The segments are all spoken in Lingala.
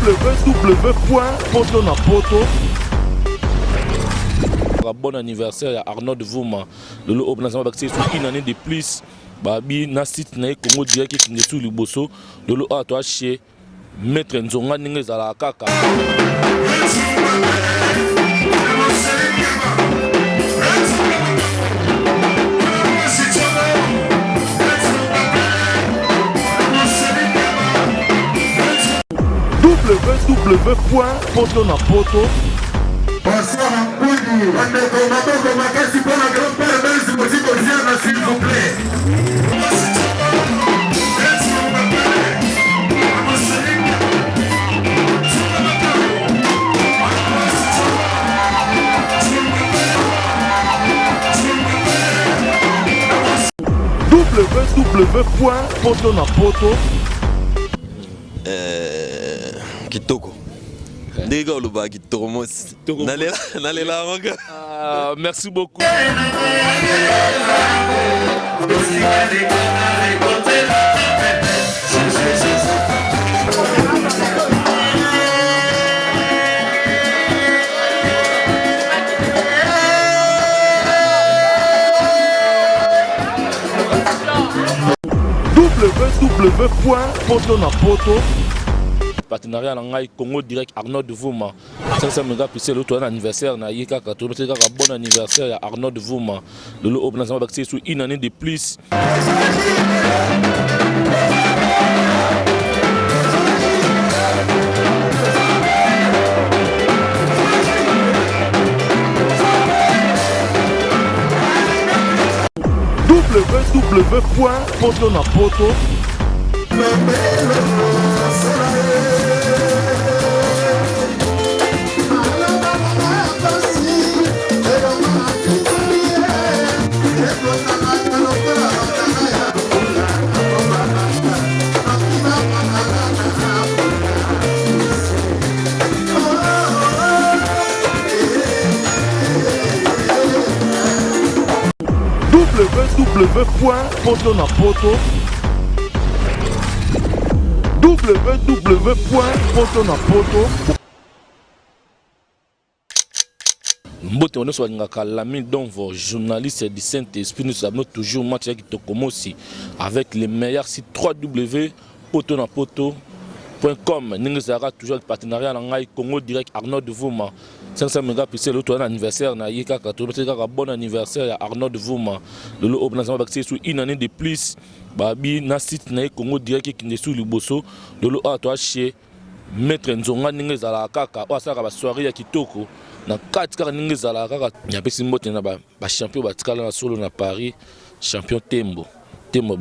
www.potonapoto. Bon anniversaire à Arnaud de Vouma. Le organisation va une année de plus. Babi na site na Congo direct qui est sous le bosso. De l'eau à toi chez Maître Nzonga Ninges à la Kaka. www.potonapoto. Bonsoir à Pouidi, on s'il vous plaît. www.potonapoto. Kitoko. Ndega oluba kitoko mosi. Nalela manga. Merci beaucoup. www.potonapoto. Partenariat Nangai Congo direct Arnaud de Vouma. 500 mégapixels l'autre anniversaire na yeka ka to bon anniversaire à Arnaud de Vouma. Le organisation va sur une année de plus. www.potonapoto. www.potonapoto. www.potonapoto. Mbote on soit ngaka l'ami donc vos journalistes du Saint-Esprit nous avons toujours match qui tokomosi avec les meilleurs sites www.potonapoto.com. Nous avons toujours partenariat Nangai Congo direct Arnaud de Vouma. 500 mégapixels l'autre anniversaire na yeka ka to bon anniversaire à Arnaud de Vouma. Le organisation va sur une année de plus. Babi na site na Congo direct qui est sous le bosso. De l'eau à toi chez Maître Nzonga Ninges à la Kaka. Ou ça va soirée ya kitoko. Na 4 car Ninges à la Kaka. Ya pesi mbote na ba champion batikala na solo na Paris. Champion Tembo. Tembo.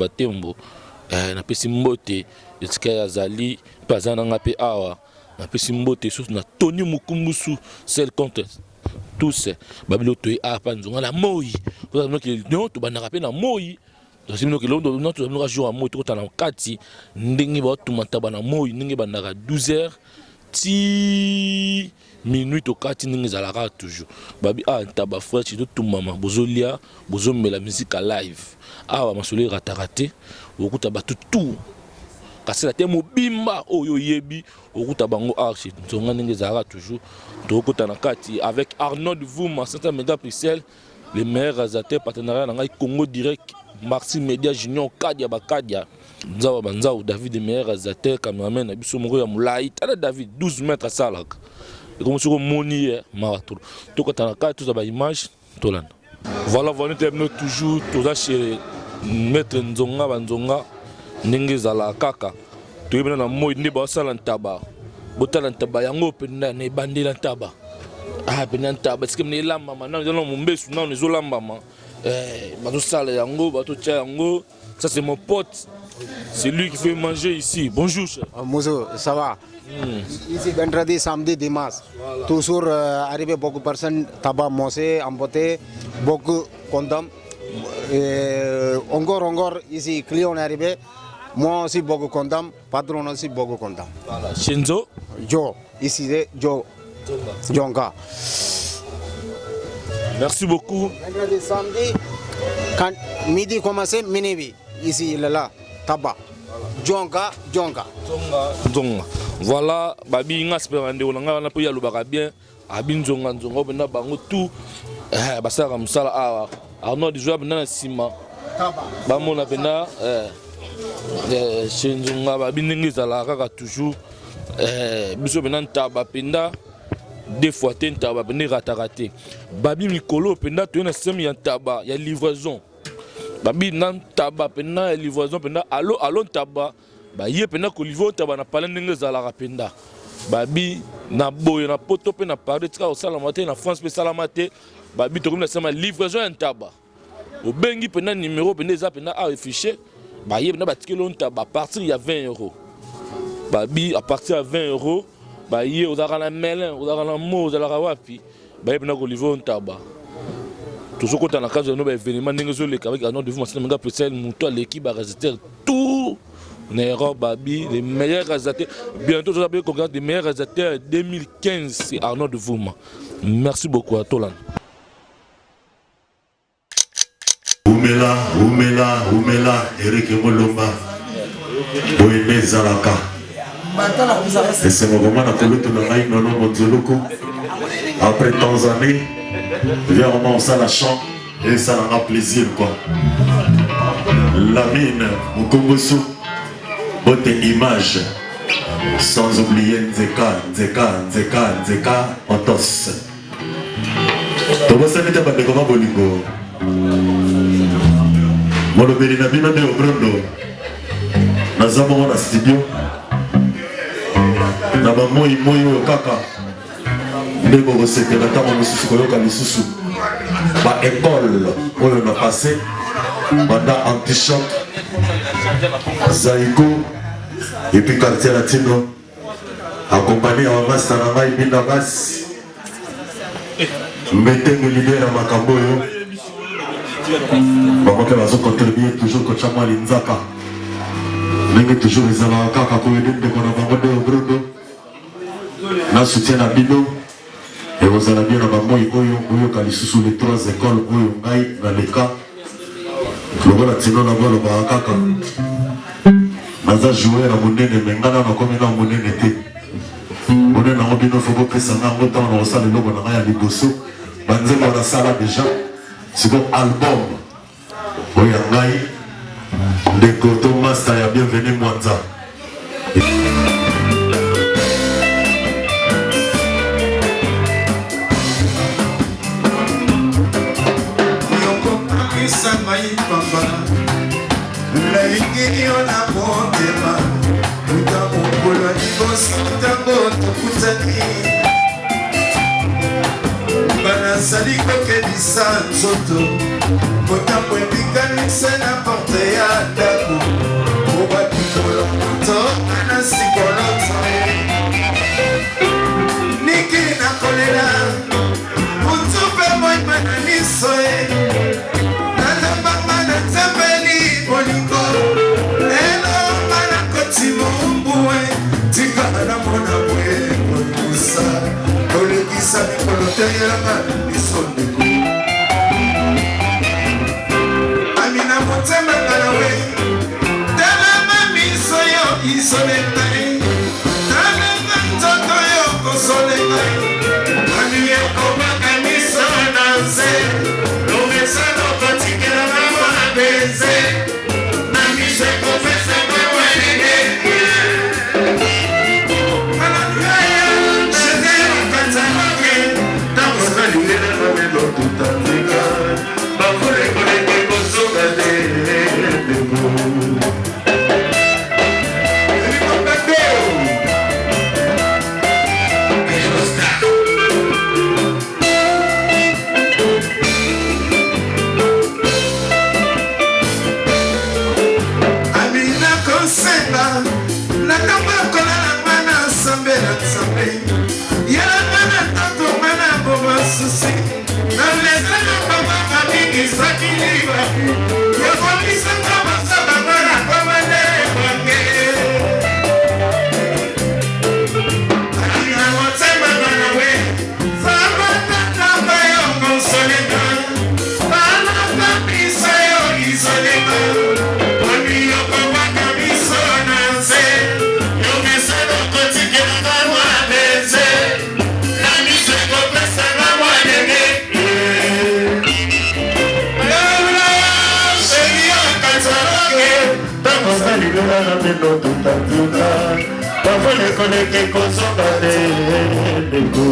Na pesi mbote etika ya zali pazana ngape awa. Na pesi mbote sous na Tony Mukumbusu celle contre tous babilo toy a pa Nzonga la moi. Vous savez que non to banaka pe na moi. Donc si nous que l'on notre nous jour à moi tout en kati ndingi ba tout mantaba na moi ndingi bandaka 12h ti minute au kati ndingi zalaka toujours. Babi taba frère ci tout mama bozolia bozomela musique live. Awa masoli ratarate okuta ba tout kasi la temo bimba oyo yebi okuta bango archi Nzonga ndingi zalaka toujours. Donc na kati avec Arnaud de Vouma 500 mégapixels les meilleurs réalisateurs partenariat Nangai Congo direct. Maxi Media Junior Kadia Bakadia Nzawa Banzao David meilleur réalisateur cameraman Abisso Moko ya Moulai Tala David 12 mètres à Salak. Et comme sur Moni Maratou. Tout quand on a tout ça image Tolan. Voilà nous terminons toujours tout ça chez Maître Nzonga Banzonga Ninge Zala Kaka. Tu es na moi ni ba salantaba. Botala ntaba yango penda ne bandila ntaba. Ah penda ntaba parce que ne lamba maintenant nous allons mumbesu na nous olamba ma. Ça c'est mon pote, c'est lui qui fait manger ici. Bonjour chef. Bonjour, ça va. Ici vendredi, samedi, dimanche. Voilà. Toujours arrivé beaucoup de personnes, tabac, mosé, emboté, beaucoup contents. Encore ici, client est arrivé. Moi aussi beaucoup content, patron aussi beaucoup content. Voilà. Shinzo. Joe, ici c'est Joe. Jonga. Merci beaucoup. Vendredi, samedi, quand midi commence, minuit. Ici, il est là, tabac. Jonga. Voilà, babi nga sperande on nga na po ya lobaka bien, abinzonga nzonga bena bango tout basaka musala awa. Arnaud du joueur bena sima. Ba mona bena chenjunga babi ndenge zala kaka toujours biso bena ntaba penda deux fois ntaba bena ratarate. Babi mikolo penda to na système ya ntaba ya livraison. Babi nan taba penda ya livraison penda allo ntaba ba ye pena ko livraison ntaba na pala ndenge zala rapenda. Babi na boye na poto pe na Paris tika osala maté na France pe sala maté babi to comme na sama livraison ya ntaba. Au bengi pena numéro pena za pena a affiché ba ye pena ba tikelo ntaba à partir ya 20 €. Babi à partir ya 20 €. Ba ye ozaka na melin ozaka na mo ozalaka wapi ba ye pena ko livraison ntaba. Toujours quand on a cas de nos événements négatifs avec un nom de vous maintenant méga peut-être monter l'équipe à résister tout Nero Babi les meilleurs réalisateurs bientôt je vais regarder les meilleurs réalisateurs 2015 c'est Arnaud de Vouma. Merci beaucoup à Tolan. Oumela Eric Molomba Boyne Zalaka. Et c'est mon moment après tant d'années. Viens vraiment ça la chante et ça en a plaisir quoi. La mine, Mukongosu, haute image, sans oublier Nzeka, Antos. Tobo ça n'était pas de comment bolingo. Mon obéli n'a bien de Obrondo. Nazamo na studio. Naba moi kaka. Ndeko c'était la table mususu koyoka lisusu ba école oyo na passé banda anti-choc Zaïko et puis quartier latino accompagné en masse na ngai binda bas mettez-nous l'idée na makambo yo bamoke bazo contribuer toujours kocha mwa linzaka ndenge toujours ezala kaka koyede ndeko na bango de Obrondo na soutien na bino. Et vous allez bien dans moi, oyo kalisusu les trois écoles, oyo ngai na leka. Lokola tino na bolo ba kaka. Naza jouer na monene mengana na komi na monene te. Monene na obino faut que ça na ngota na osala lobo na ngai ya liboso. Banzemo na sala déjà. C'est comme album. Oyo ngai de Koto Master ya bienvenue Mwanza. Sali kokelisa nzoto kotambo epikanisa na porte ya ndako obakikolo moto ana sikoloto niki nakolela mutu mpe moima na miso e natambama natambeli bolingo elonga nakoti mombu e tikana na mona bwe kolimusa kolekisa mikolo teyelanga Amina motema kalawe Dalama miso yo isolengai Dalama toto yo kosolengai Amiye komaka miso nanse Lomesa lokotikela mama beze Na miso kofesa mama nene Malakaya Shedera katamake Tamosa lulele mamelo tutanzika Bakule kule kosoga de Yo me sé lo que lelo tutatuta bakolekoleke kozonga te ndeko.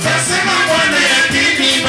Kasema bwana ya kimi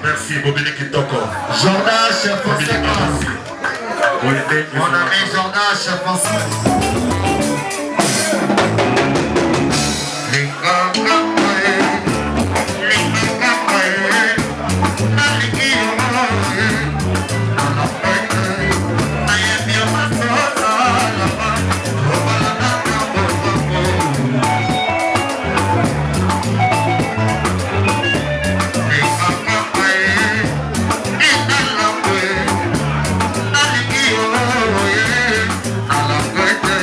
Merci, Bobini Kitoko. Jordache Fonseca. Mon ami Jordache Fonseca. Birthday.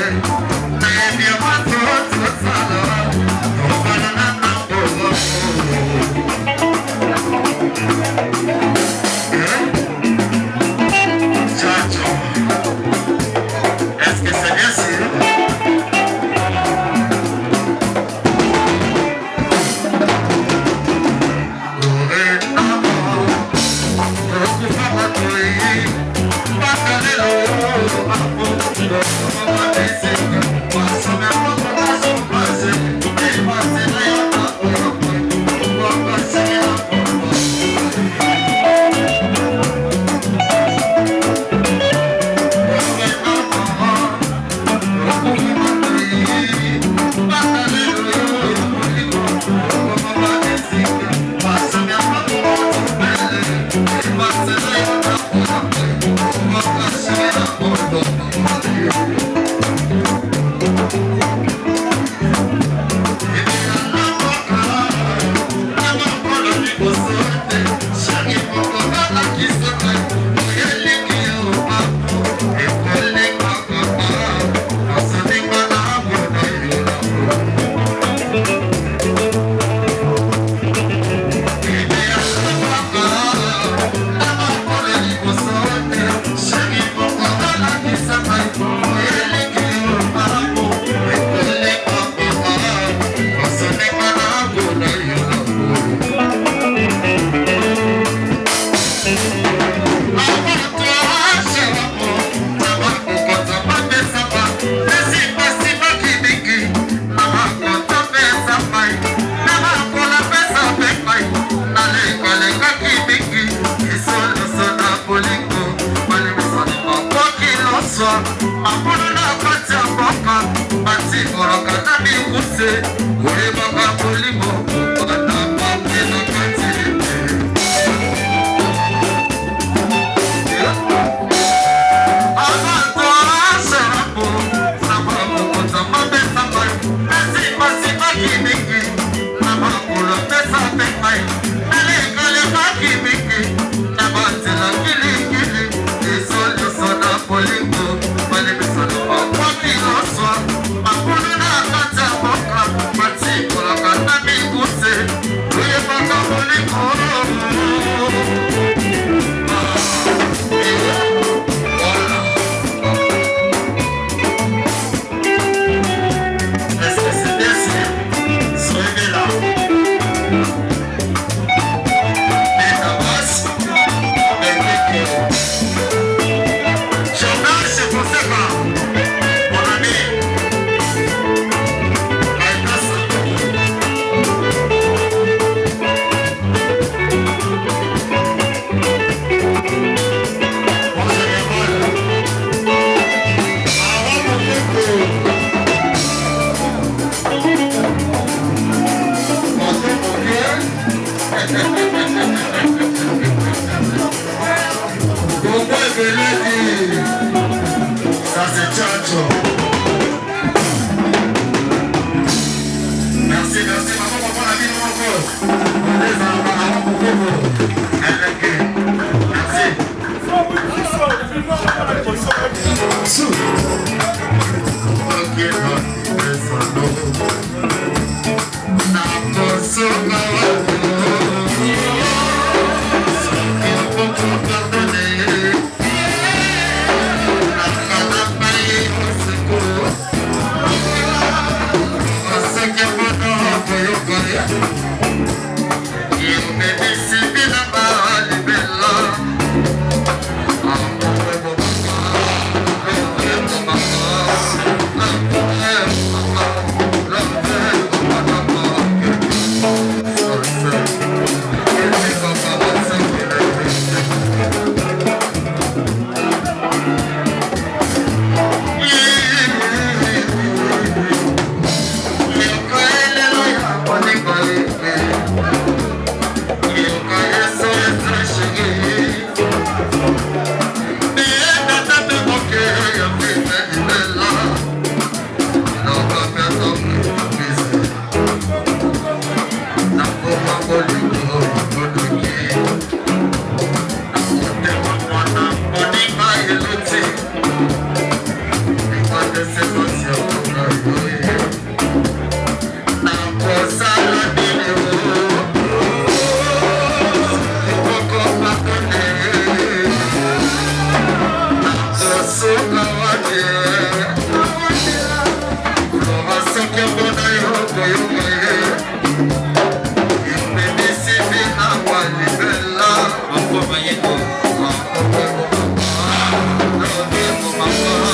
Mama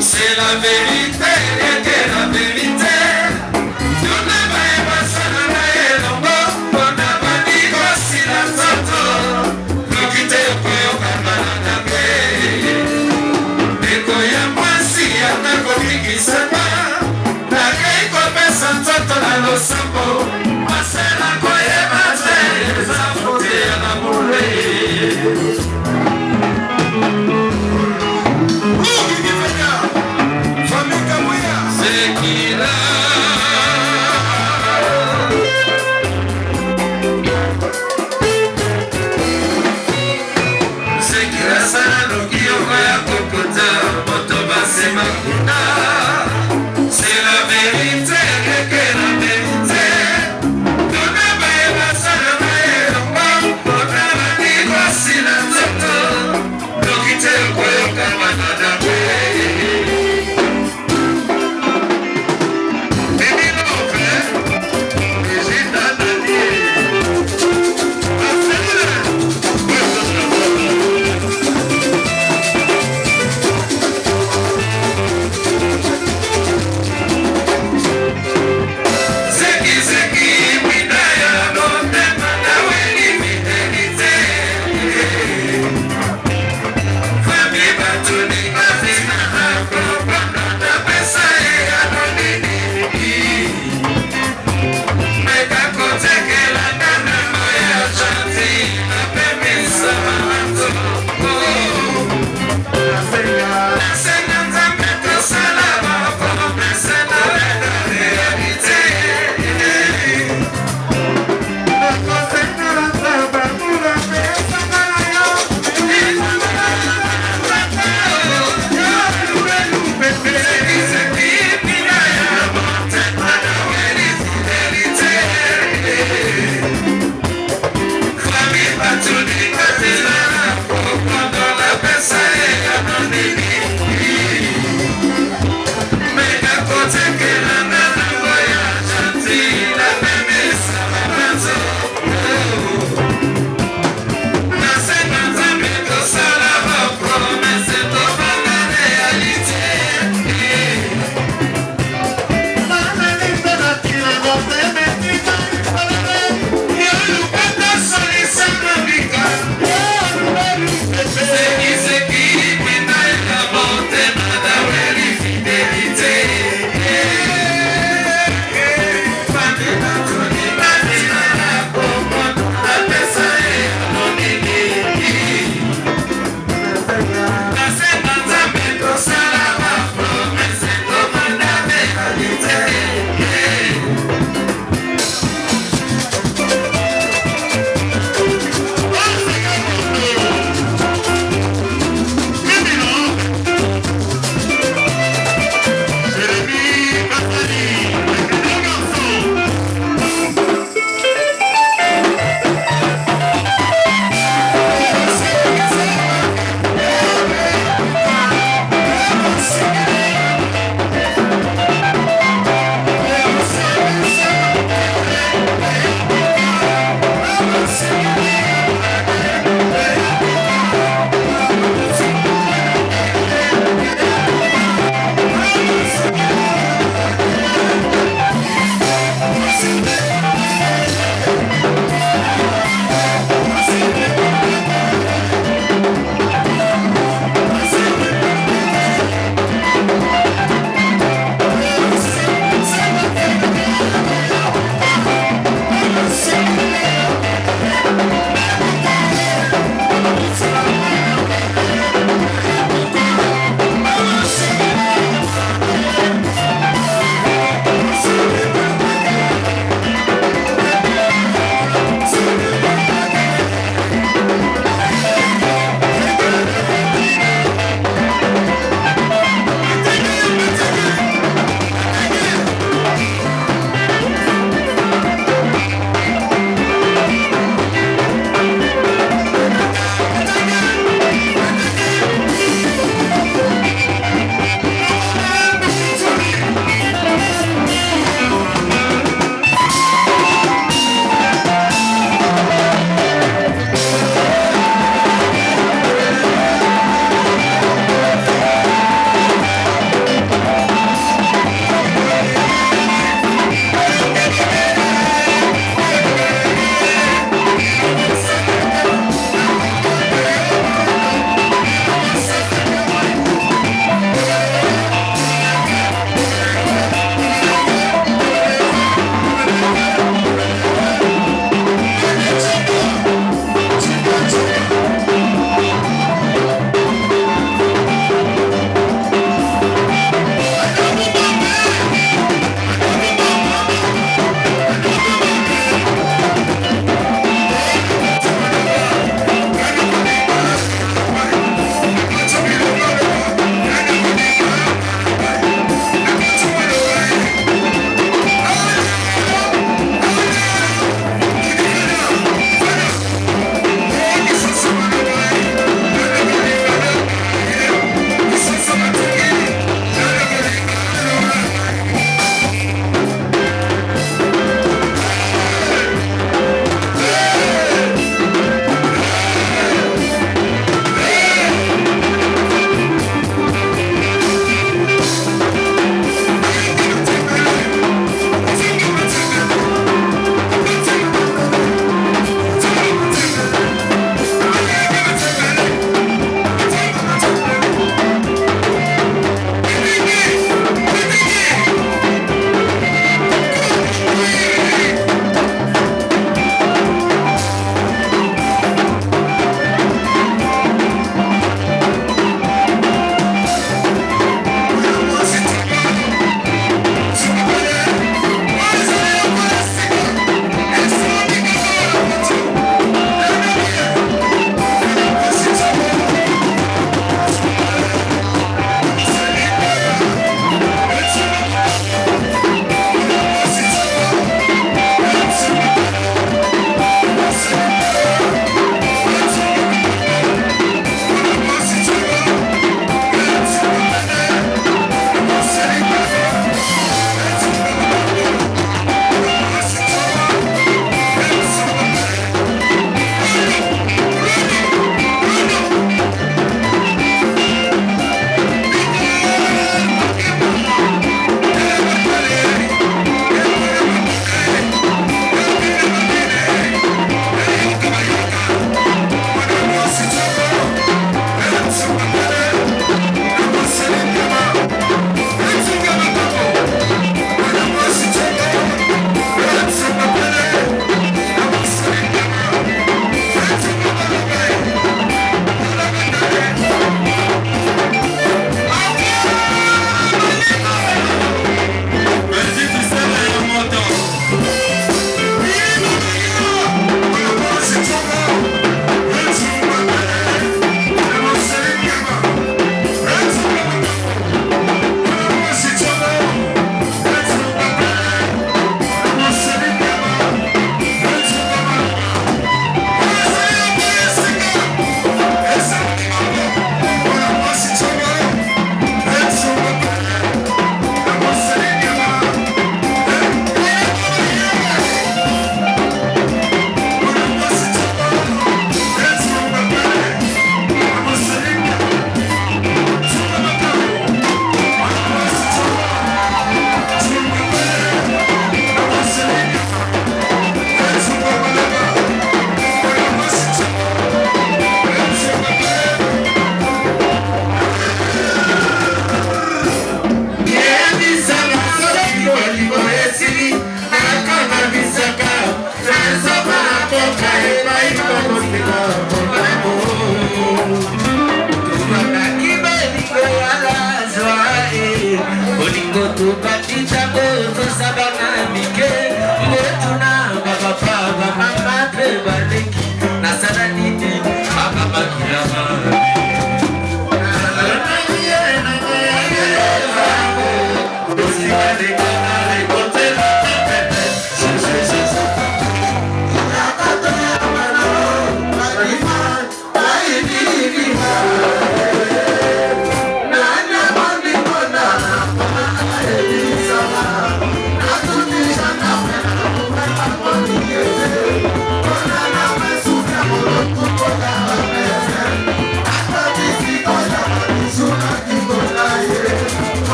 C'est la vérité, et la vérité.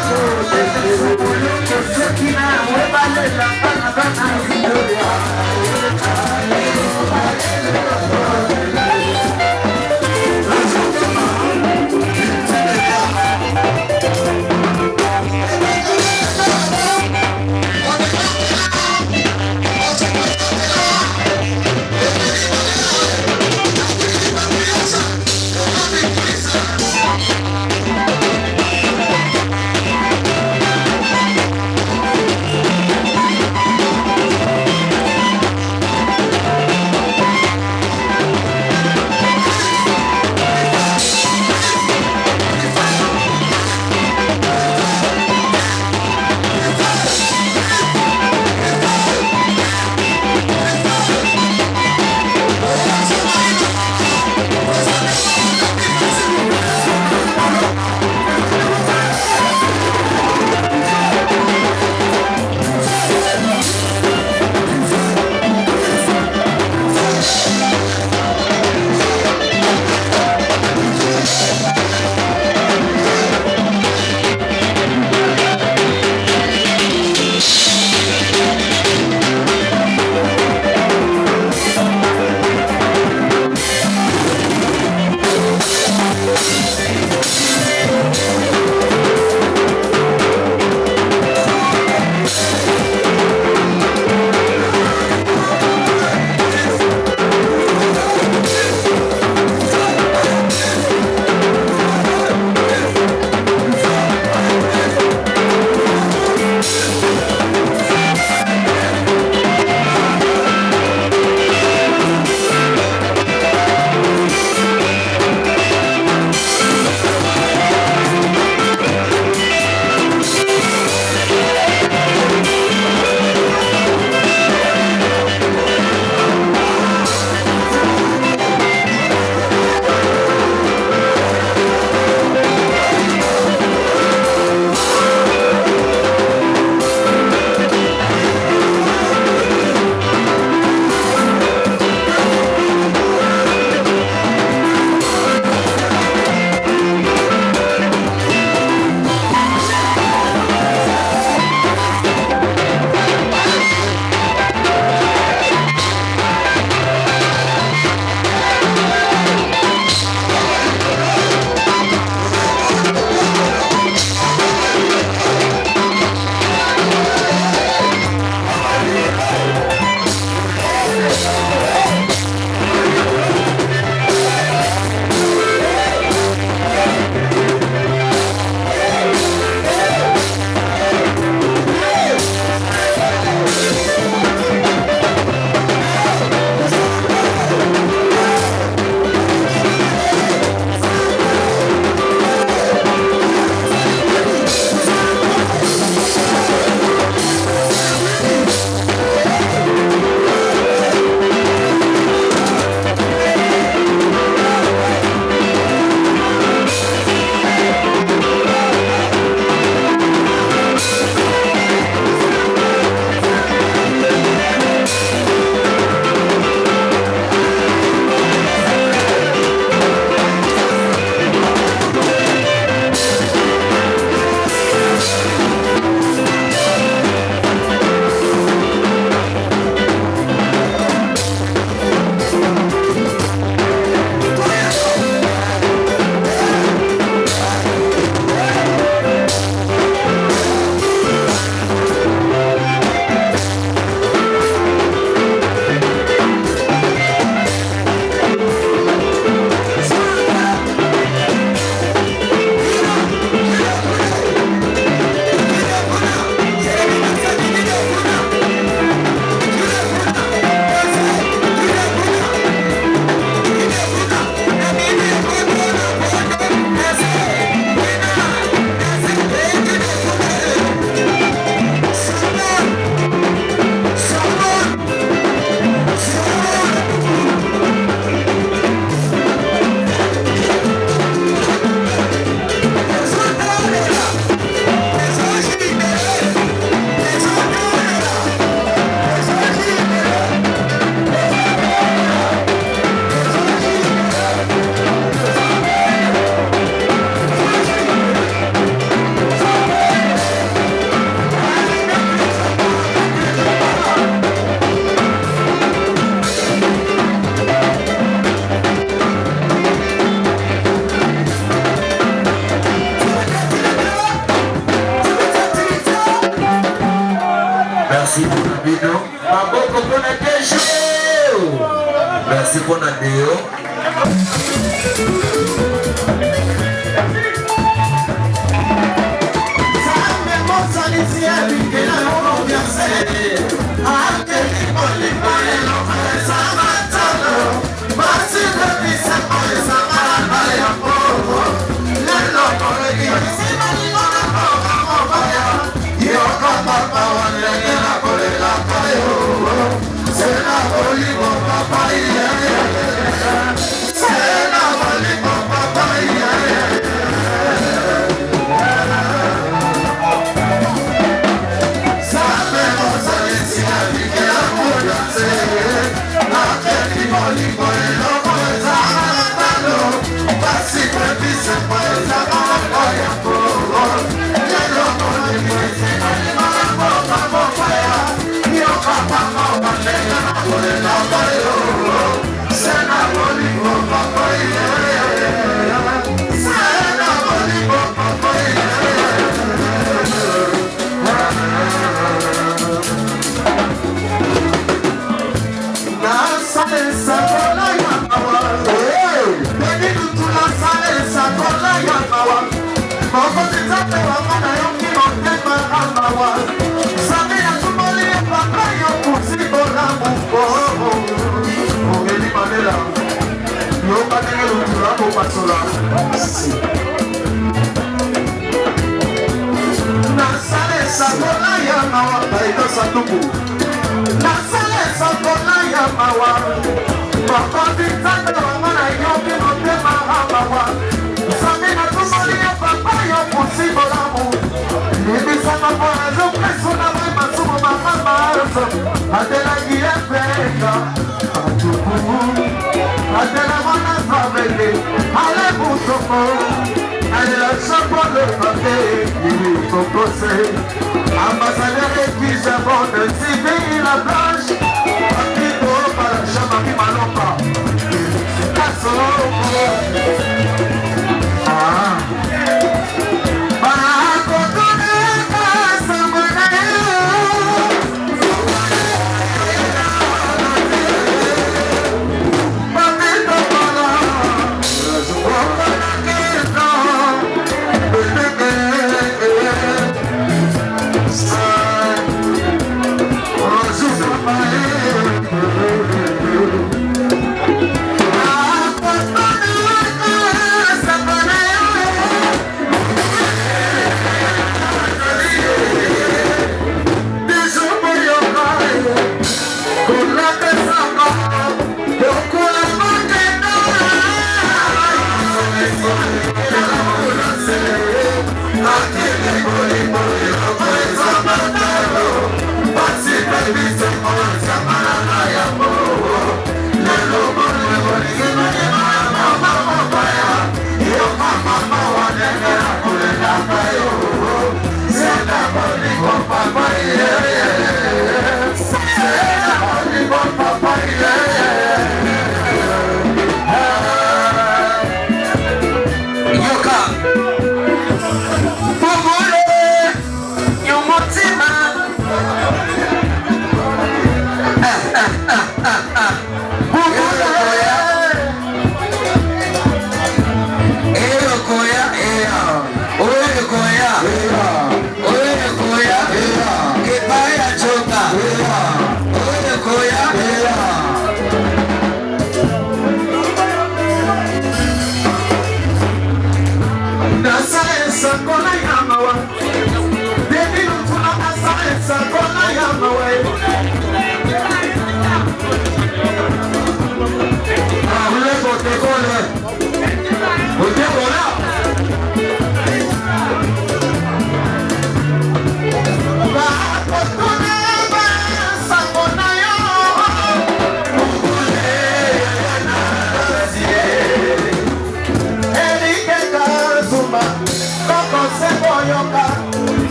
Hallelujah. Merci pour la vidéo. Maboko pour la Dejo. Merci pour la Déo. Ambassadeur église avant de civil la blanche, Papido par la chambre qui m'allopa.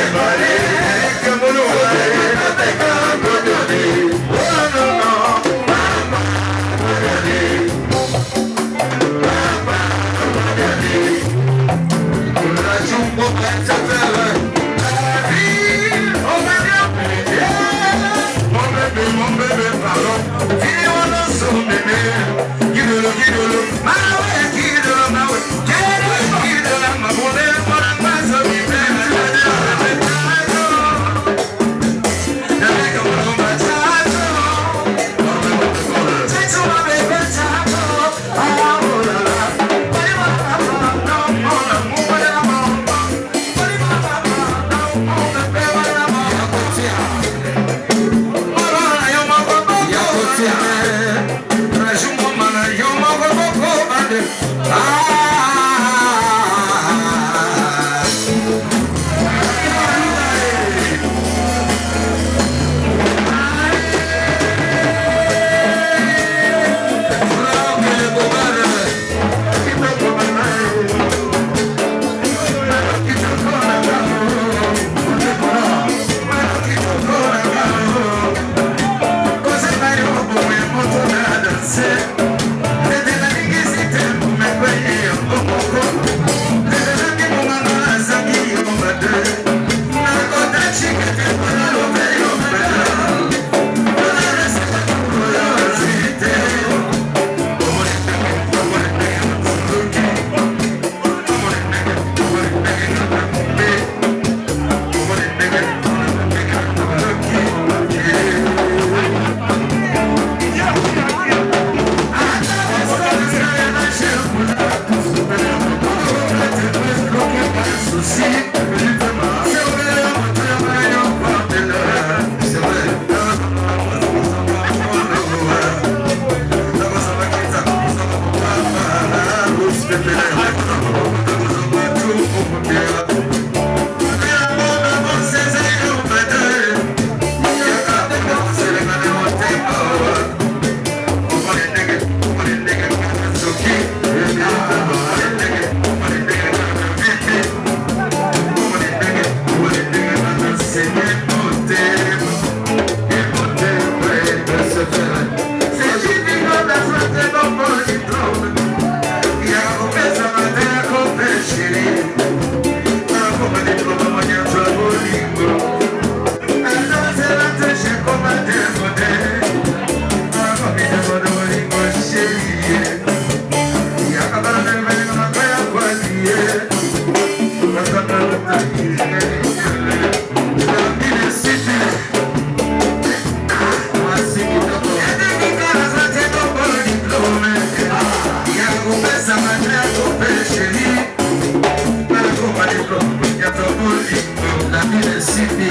Everybody Yeah.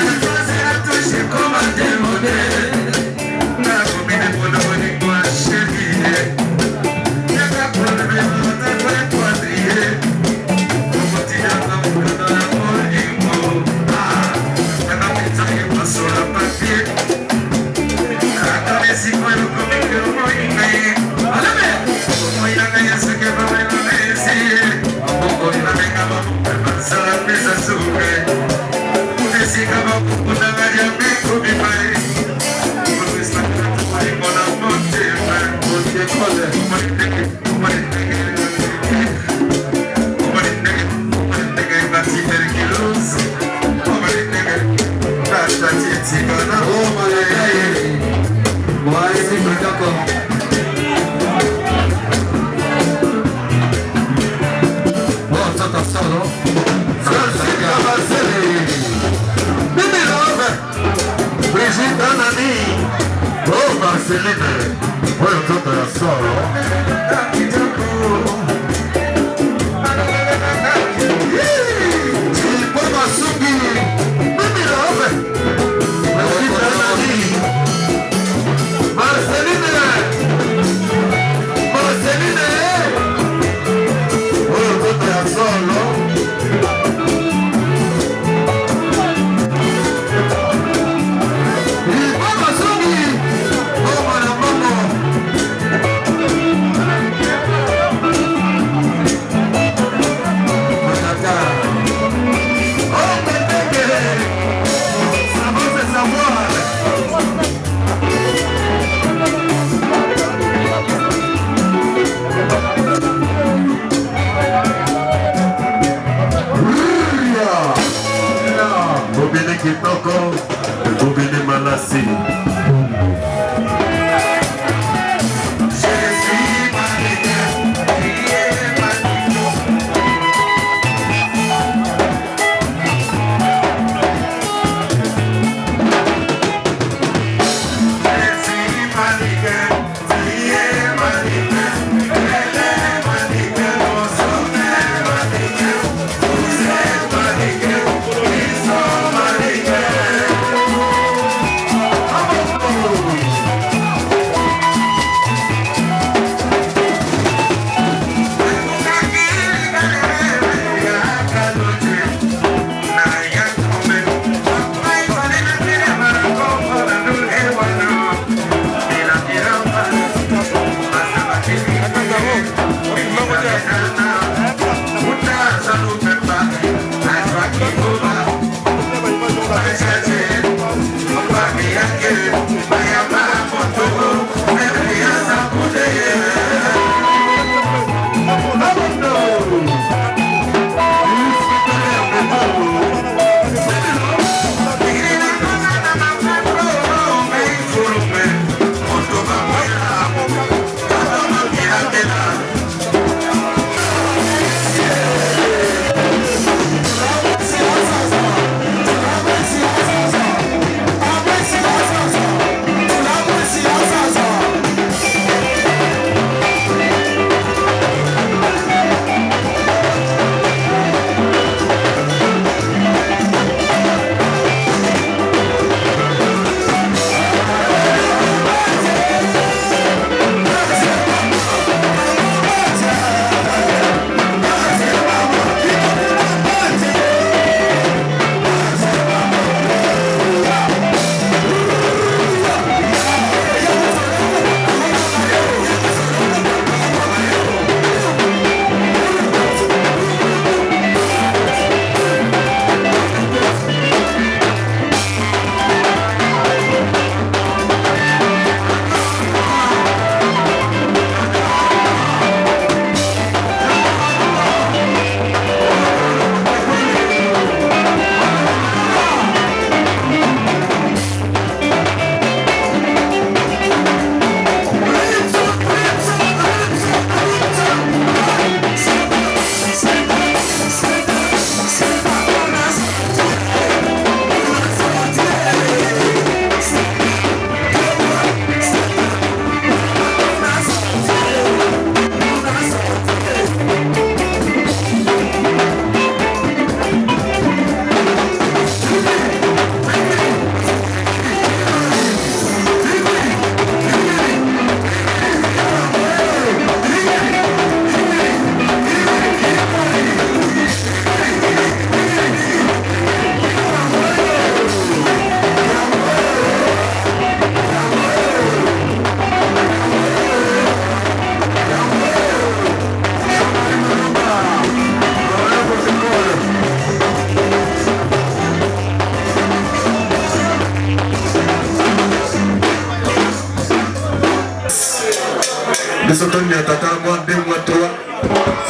biso toniataka mwa 2 mwa 3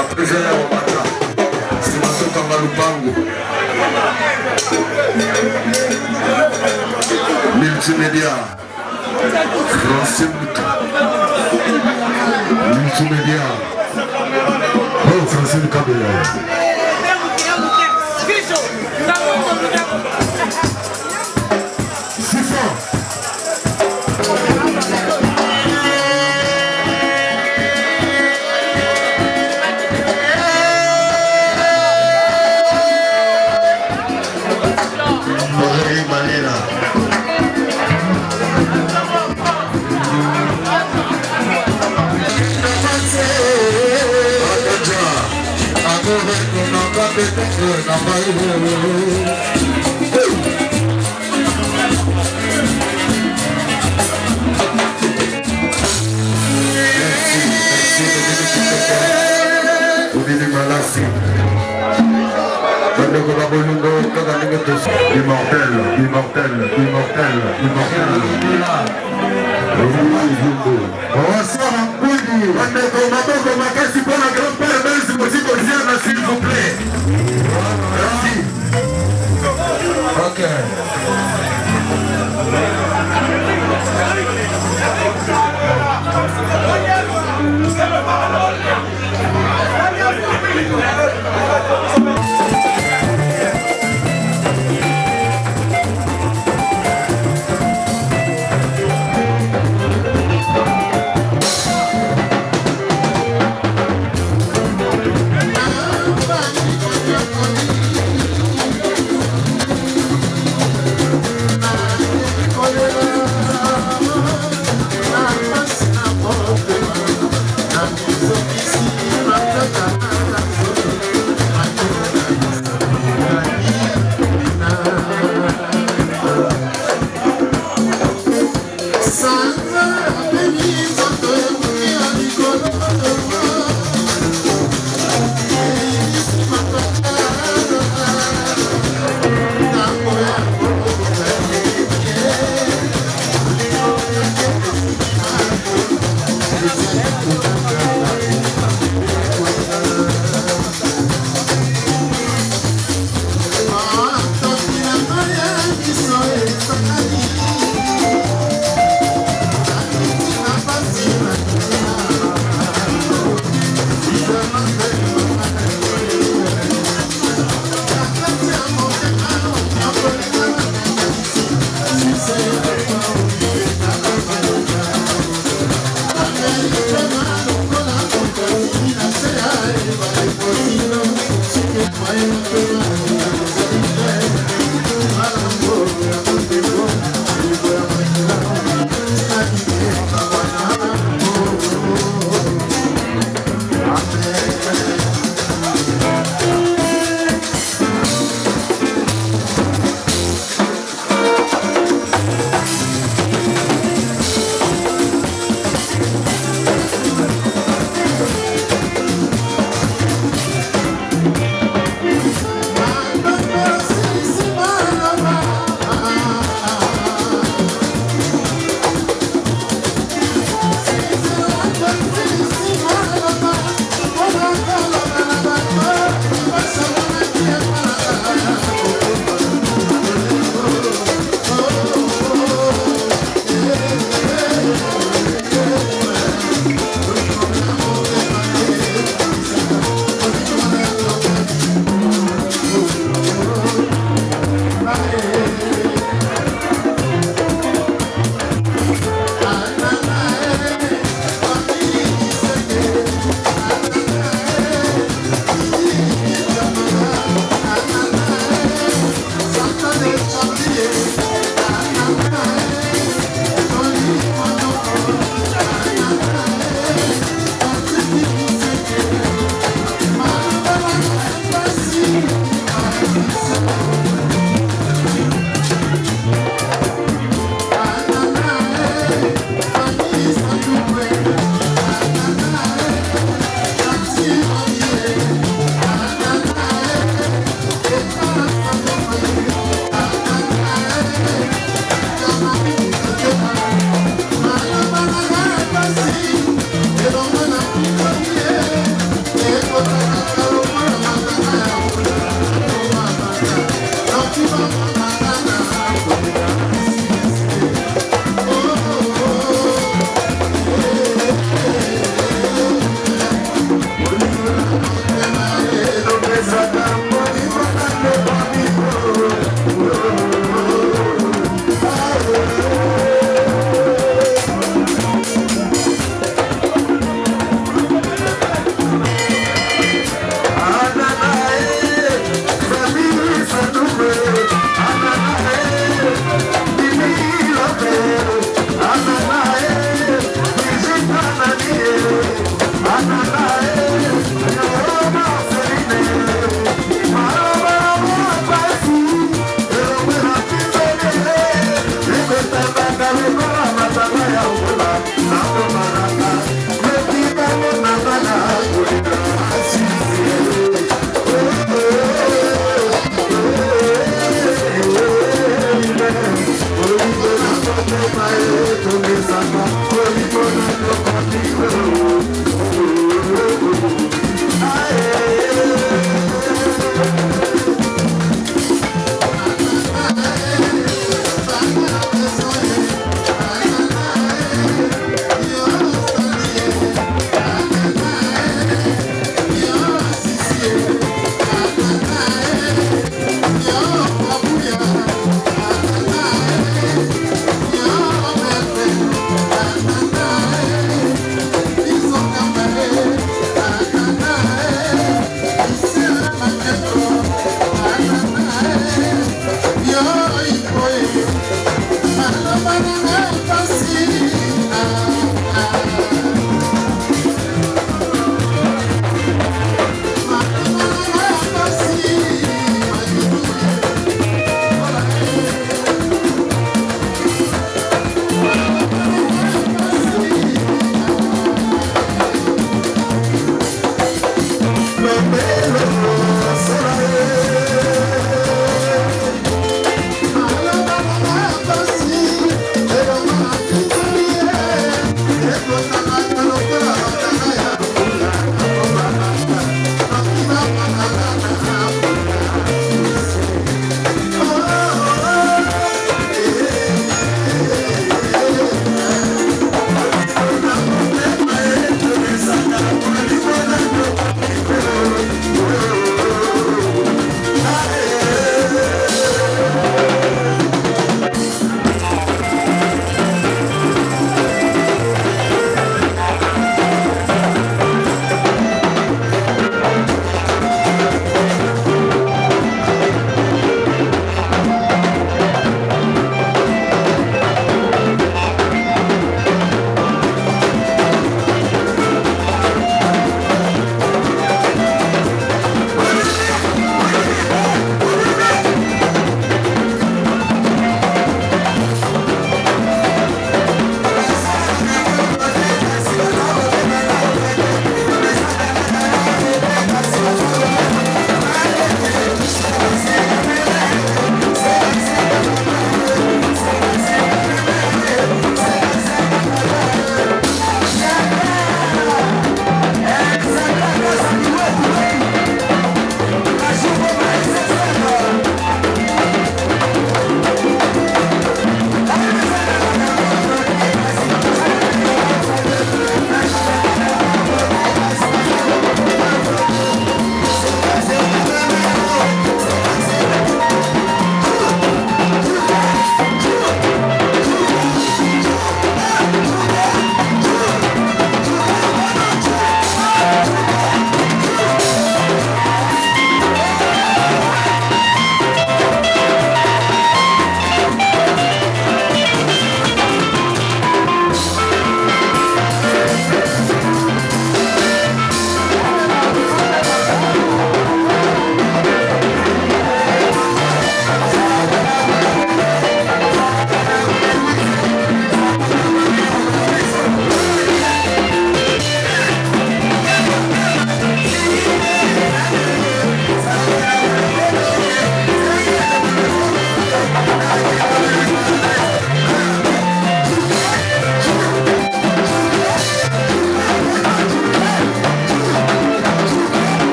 après je ya komata nsima tokanga lupango multimédia Francine multimédia oh Francine Kabela Immortel, immortel, immortel, immortel. Bonsoir à Boudi, Maboko Makasi pour la grand-père Belzi Mosiko-Ziana, s'il vous plaît. Merci. Ok.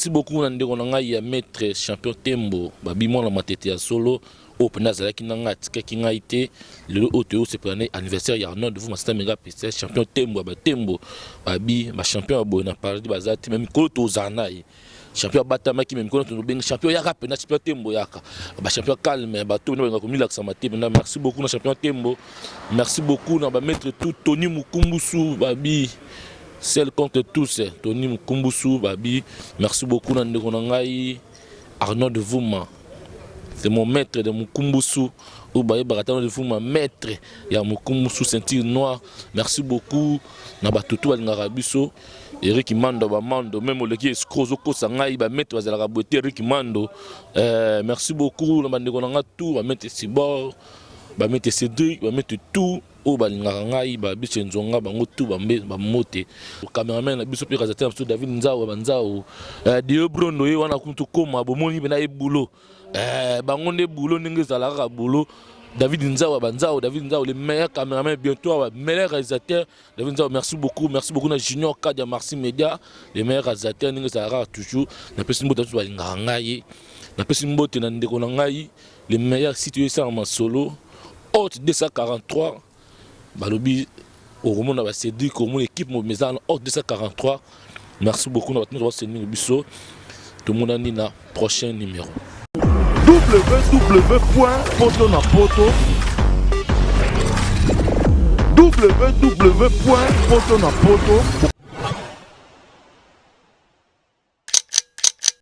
Merci beaucoup Nandeko Nangai maître champion Tembo babimo na matete ya solo au penazala kinanga tikaki ngaite le auto c'est pour anniversaire ya Arnaud de vous master méga PC champion Tembo ba Tembo babi ba champion bo na parti bazati même koto zanai champion batama ki même koto no benga champion yaka pena champion Tembo yaka ba champion calme ba to no ko milak sama tembo merci beaucoup na champion Tembo merci beaucoup na ba maître tout Tony Mukumbusu babi celle contre tous, Tony Mukumbusu, Babi, merci beaucoup Nandeko Nangai, Arnaud de Vouma, c'est mon maître de Mukumbusu, ou Baye Baratano de Vouma, maître, il y a Mukumbusu, ceinture noire, merci beaucoup, Nabatutu Alingarabiso, Eric Mando, Bamando, même le qui est Skrozoko Sangai, maître Bazalaraboté, Eric Mando, merci beaucoup, Nandeko Nangai, tout, maître Sibor, maître Cédric, maître tout. O balingarangai ba bicenzonga bango tu bambe bamote cameraman na biso pe kazateur biso David Nzao banzao Dio Brondo ye wana kuntu koma bomoni bena e boulot bango ne boulot ndenge zalaka boulot David Nzao banzao David Nzao le meilleur cameraman bientôt meilleur réalisateur David Nzao merci beaucoup na Junior Kadia Marcy Media le meilleur réalisateur ndenge zalaka toujours na pesi mbote tu balingarangai na pesi mbote na Ndeko Nangai le meilleur site ça en solo Hot 243 Balobi au Roman a Cédric au équipe Mobizan Hot 243. Merci beaucoup notre biso. Tout le monde a dit na prochain numéro. www.potonapoto